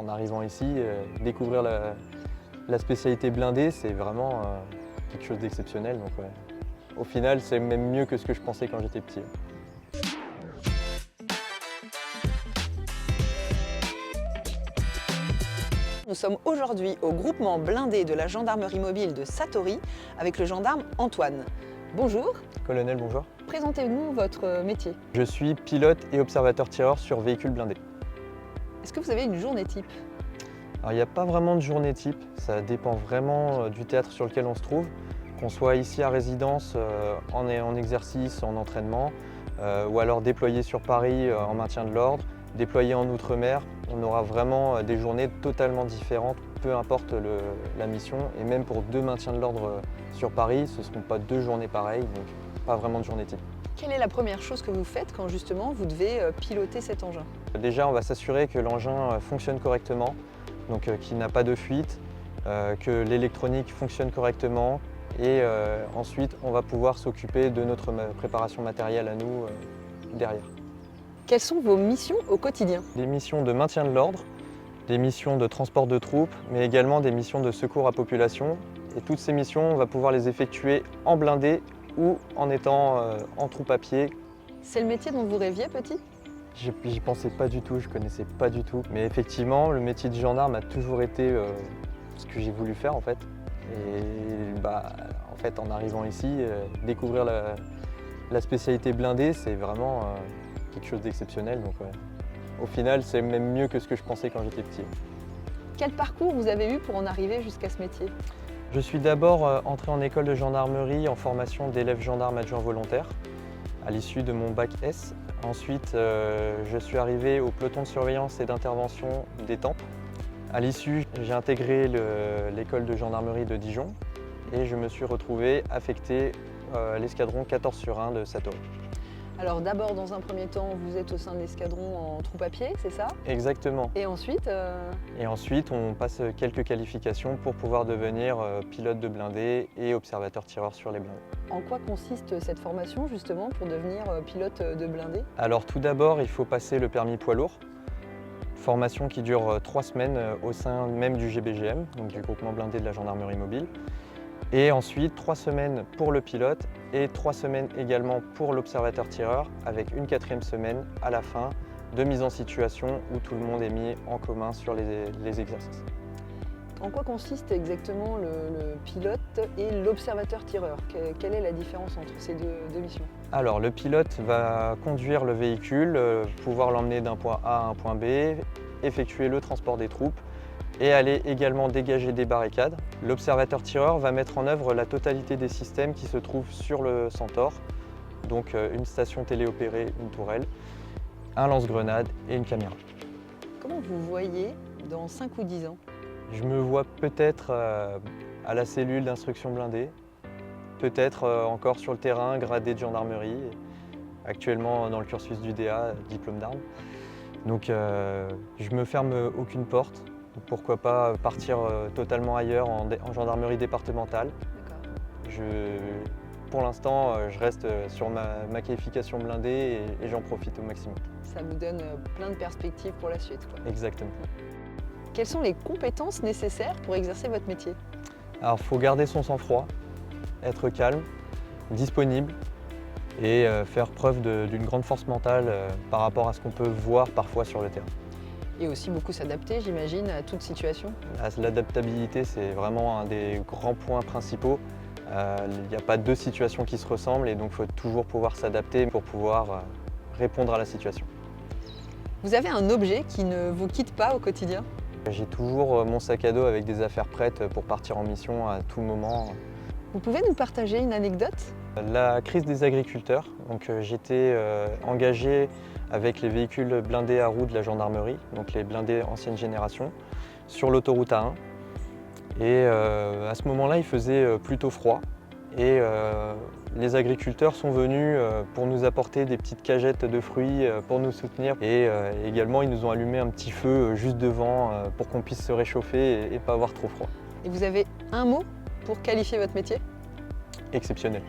En arrivant ici, découvrir la spécialité blindée, c'est vraiment quelque chose d'exceptionnel. Donc, ouais. Au final, c'est même mieux que ce que je pensais quand j'étais petit. Nous sommes aujourd'hui au groupement blindé de la gendarmerie mobile de Satori avec le gendarme Antoine. Bonjour. Colonel, bonjour. Présentez-nous votre métier. Je suis pilote et observateur-tireur sur véhicules blindés. Est-ce que vous avez une journée type? Alors, il n'y a pas vraiment de journée type, ça dépend vraiment du théâtre sur lequel on se trouve. Qu'on soit ici à résidence, en exercice, en entraînement, ou alors déployé sur Paris en maintien de l'ordre, déployé en Outre-mer, on aura vraiment des journées totalement différentes, peu importe la mission. Et même pour 2 maintiens de l'ordre sur Paris, ce ne seront pas 2 journées pareilles, donc pas vraiment de journée type. Quelle est la première chose que vous faites quand justement vous devez piloter cet engin? Déjà, on va s'assurer que l'engin fonctionne correctement, donc qu'il n'a pas de fuite, que l'électronique fonctionne correctement. Et ensuite, on va pouvoir s'occuper de notre préparation matérielle à nous derrière. Quelles sont vos missions au quotidien? Des missions de maintien de l'ordre, des missions de transport de troupes, mais également des missions de secours à population. Et toutes ces missions, on va pouvoir les effectuer en blindé ou en étant en troupe à pied. C'est le métier dont vous rêviez petit? J'y pensais pas du tout, je connaissais pas du tout. Mais effectivement, le métier de gendarme a toujours été ce que j'ai voulu faire en fait. Et en fait, en arrivant ici, découvrir la spécialité blindée, c'est vraiment quelque chose d'exceptionnel. Donc, ouais. Au final, c'est même mieux que ce que je pensais quand j'étais petit. Quel parcours vous avez eu pour en arriver jusqu'à ce métier? Je suis d'abord entré en école de gendarmerie en formation d'élève gendarme adjoint volontaire à l'issue de mon bac S. Ensuite, je suis arrivé au peloton de surveillance et d'intervention d'Étampes. À l'issue, j'ai intégré l'école de gendarmerie de Dijon et je me suis retrouvé affecté à l'escadron 14/1 de Satori. Alors d'abord, dans un premier temps, vous êtes au sein de l'escadron en troupe à pied, c'est ça? Exactement. Et ensuite Et ensuite, on passe quelques qualifications pour pouvoir devenir pilote de blindé et observateur-tireur sur les blindés. En quoi consiste cette formation justement pour devenir pilote de blindé? Alors tout d'abord, il faut passer le permis poids lourd. Formation qui dure 3 semaines au sein même du GBGM, donc du groupement blindé de la gendarmerie mobile. Et ensuite 3 semaines pour le pilote et 3 semaines également pour l'observateur-tireur, avec une 4e semaine à la fin de mise en situation où tout le monde est mis en commun sur les exercices. En quoi consiste exactement le pilote et l'observateur-tireur? Quelle est la différence entre ces deux missions? Alors le pilote va conduire le véhicule, pouvoir l'emmener d'un point A à un point B, effectuer le transport des troupes et aller également dégager des barricades. L'observateur-tireur va mettre en œuvre la totalité des systèmes qui se trouvent sur le Centaure, donc une station téléopérée, une tourelle, un lance-grenade et une caméra. Comment vous voyez dans 5 ou 10 ans? Je me vois peut-être à la cellule d'instruction blindée, peut-être encore sur le terrain, gradé de gendarmerie, actuellement dans le cursus du DA, diplôme d'armes. Donc je me ferme aucune porte. Pourquoi pas partir totalement ailleurs en gendarmerie départementale. Pour l'instant, je reste sur ma qualification blindée et j'en profite au maximum. Ça vous donne plein de perspectives pour la suite, quoi. Exactement. Quelles sont les compétences nécessaires pour exercer votre métier? Alors, il faut garder son sang-froid, être calme, disponible et faire preuve d'une grande force mentale par rapport à ce qu'on peut voir parfois sur le terrain. Et aussi beaucoup s'adapter, j'imagine, à toute situation. L'adaptabilité, c'est vraiment un des grands points principaux. Il n'y a pas 2 situations qui se ressemblent et donc il faut toujours pouvoir s'adapter pour pouvoir répondre à la situation. Vous avez un objet qui ne vous quitte pas au quotidien? J'ai toujours mon sac à dos avec des affaires prêtes pour partir en mission à tout moment. Vous pouvez nous partager une anecdote? La crise des agriculteurs. J'étais engagé avec les véhicules blindés à roues de la gendarmerie, donc les blindés ancienne génération, sur l'autoroute A1. Et à ce moment-là, il faisait plutôt froid. Et les agriculteurs sont venus pour nous apporter des petites cagettes de fruits pour nous soutenir. Et également, ils nous ont allumé un petit feu juste devant pour qu'on puisse se réchauffer et pas avoir trop froid. Et vous avez un mot pour qualifier votre métier? Exceptionnel.